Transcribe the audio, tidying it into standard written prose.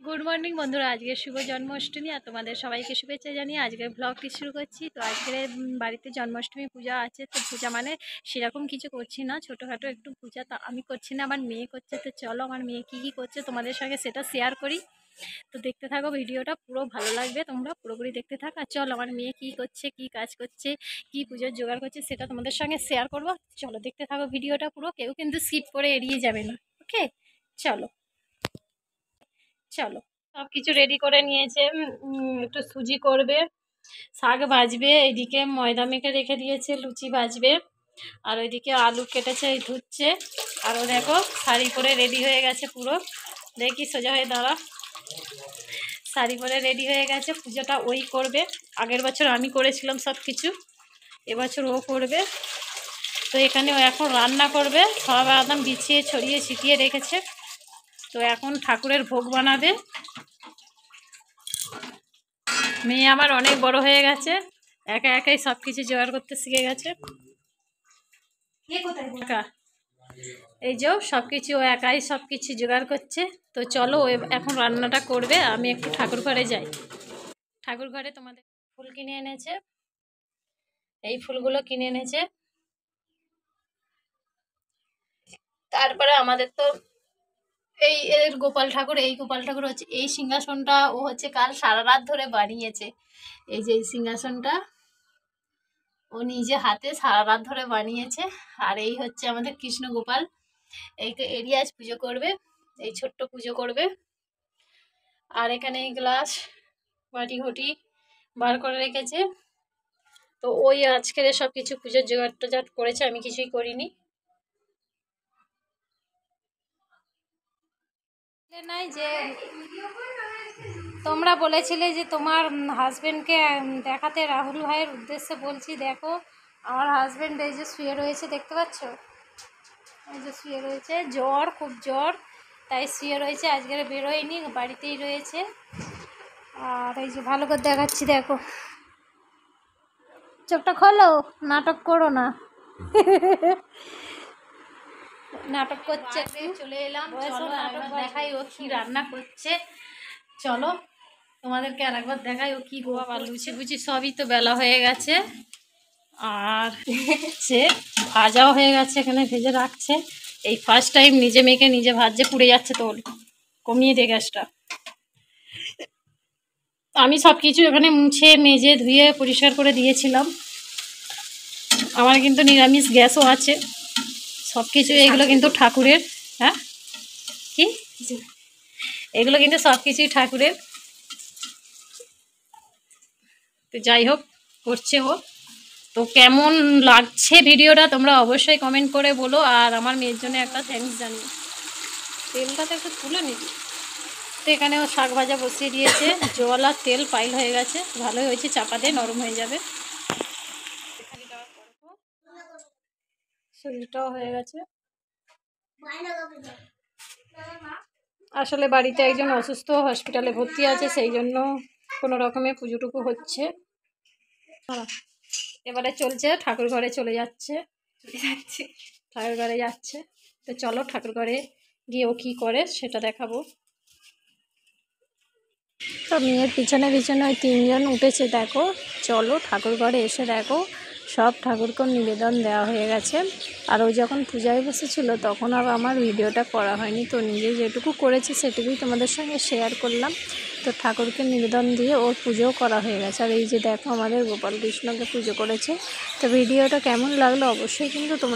Good morning বন্ধুরা, আজকে শুভ জন্মাষ্টমী আর তোমাদের সবাইকে শুভেচ্ছা জানিয়ে আজকের ব্লগটি শুরু করছি। তো আজকের বাড়িতে জন্মাষ্টমী পূজা আছে। তো পূজা মানে সেরকম কিছু করছি না, ছোটোখাটো একটু পূজা। তা আমি করছি না, আমার মেয়ে করছে। তো চলো আমার মেয়ে কী কী করছে তোমাদের সঙ্গে সেটা শেয়ার করি। তো দেখতে থাকো, ভিডিওটা পুরো ভালো লাগবে, তোমরা পুরোপুরি দেখতে থাকো। আর চলো আমার মেয়ে কী করছে, কী কাজ করছে, কী পুজোর জোগাড় করছে সেটা তোমাদের সঙ্গে শেয়ার করবো। চলো দেখতে থাকো ভিডিওটা পুরো, কেউ কিন্তু স্কিপ করে এড়িয়ে যাবে না। ওকে, চলো চলো। সব কিছু রেডি করে নিয়েছে। একটু সুজি করবে, শাক ভাজবে, এইদিকে ময়দা মেখে রেখে দিয়েছে, লুচি ভাজবে। আর ওইদিকে আলু কেটেছে, এই ধুচ্ছে। আরও দেখো শাড়ি পরে রেডি হয়ে গেছে পুরো। দেখি সোজা হয়ে দাঁড়া, শাড়ি পরে রেডি হয়ে গেছে। পুজোটা ওই করবে, আগের বছর আমি করেছিলাম সব কিছু, এবছর ও করবে। তো এখানে ও এখন রান্না করবে, সব একদম বিছিয়ে ছড়িয়ে ছিটিয়ে রেখেছে। তো এখন ঠাকুরের ভোগ বানাবে। মেয়ে আমার অনেক বড় হয়ে গেছে, একা একাই সব কিছু জোগাড় করতে শিখে গেছে। এই যে সব কিছু ও একাই সব কিছু জোগাড় করছে। তো চলো ও এখন রান্নাটা করবে, আমি একটু ঠাকুর ঘরে যাই। ঠাকুর ঘরে তোমাদের ফুল কিনে এনেছে, এই ফুলগুলো কিনে এনেছে। তারপরে আমাদের তো এই এর গোপাল ঠাকুর, এই গোপাল ঠাকুর হচ্ছে, এই সিংহাসনটা ও হচ্ছে কাল সারা রাত ধরে বানিয়েছে। এই যে এই সিংহাসনটা ও নিজে হাতে সারা রাত ধরে বানিয়েছে। আর এই হচ্ছে আমাদের কৃষ্ণ গোপাল, এইটা এরিয়াজ পুজো করবে, এই ছোট্ট পুজো করবে। আর এখানে এই গ্লাস বাটি ঘটি বার করে রেখেছে। তো ওই আজকের সব কিছু পুজোর জোগাড় টোগাড় করেছে, আমি কিছুই করিনি। নাই যে তোমরা বলেছিলে যে তোমার হাজবেন্ডকে দেখাতে, রাহুল ভাইয়ের উদ্দেশ্যে বলছি। দেখো আমার হাজবেন্ড এই যে শুয়ে রয়েছে, দেখতে পাচ্ছ? এই যে শুয়ে রয়েছে, জ্বর, খুব জ্বর, তাই শুয়ে রয়েছে, আজকের বেরোয়নি, বাড়িতেই রয়েছে। আর এই যে ভালো করে দেখাচ্ছি, দেখো চোখটা খোলো, নাটক করো না। নাটক করছে। চলে এলাম, চলো আরেকবার দেখাই ও কি রান্না করছে। চলো তোমাদেরকে আরেকবার দেখাই ও কি গোয়া বা লুচি বুচি সবই তো বেলা হয়ে গেছে। আর সে ভাজাও হয়ে গেছে, এখানে ভেজে রাখছে। এই ফার্স্ট টাইম নিজে মেখে নিজে ভাজছে, পুড়ে যাচ্ছে। তো কমিয়ে দে গ্যাসটা। আমি সব কিছু এখানে মুছে মেজে ধুয়ে পরিষ্কার করে দিয়েছিলাম। আমার কিন্তু নিরামিষ গ্যাসও আছে, সব কিছু। এগুলো কিন্তু ঠাকুরের। হ্যাঁ, কি এগুলো কিন্তু সব কিছুই ঠাকুরের। তো যাই হোক, করছে ও। তো কেমন লাগছে ভিডিওটা তোমরা অবশ্যই কমেন্ট করে বলো। আর আমার মেয়ের জন্য একটা থ্যাঙ্কস জানিও। তেলটাতে একটু তুলে নিবি। তো এখানে ও শাক ভাজা বসিয়ে দিয়েছে, জল আর তেল পাইল হয়ে গেছে, ভালোই হয়েছে, চাপা দিয়ে নরম হয়ে যাবে। শরীরটাও হয়ে গেছে। আসলে বাড়িতে একজন অসুস্থ, হসপিটালে ভর্তি আছে, সেই জন্য কোনো রকমে পুজোটুকু হচ্ছে। এবারে চলছে, ঠাকুর ঘরে চলে যাচ্ছে, ঠাকুর ঘরে যাচ্ছে। তো চলো ঠাকুর ঘরে গিয়ে ও কী করে সেটা দেখাবো। তো মেয়ের পিছনে পিছনে ওই তিনজন উঠেছে, দেখো। চলো ঠাকুর ঘরে এসে দেখো সব ঠাকুরকে নিবেদন দেওয়া হয়ে গেছে। আর ও যখন পূজায় বসেছিল তখন আর আমার ভিডিওটা করা হয়নি। তো নিজে যেটুকু করেছে সেটুকুই তোমাদের সঙ্গে শেয়ার করলাম। তো ঠাকুরকে নিবেদন দিয়ে ওর পুজোও করা হয়ে গেছে। আর এই যে দেখো আমাদের গোপাল কৃষ্ণকে পুজো করেছে। তো ভিডিওটা কেমন লাগলো অবশ্যই কিন্তু তোমরা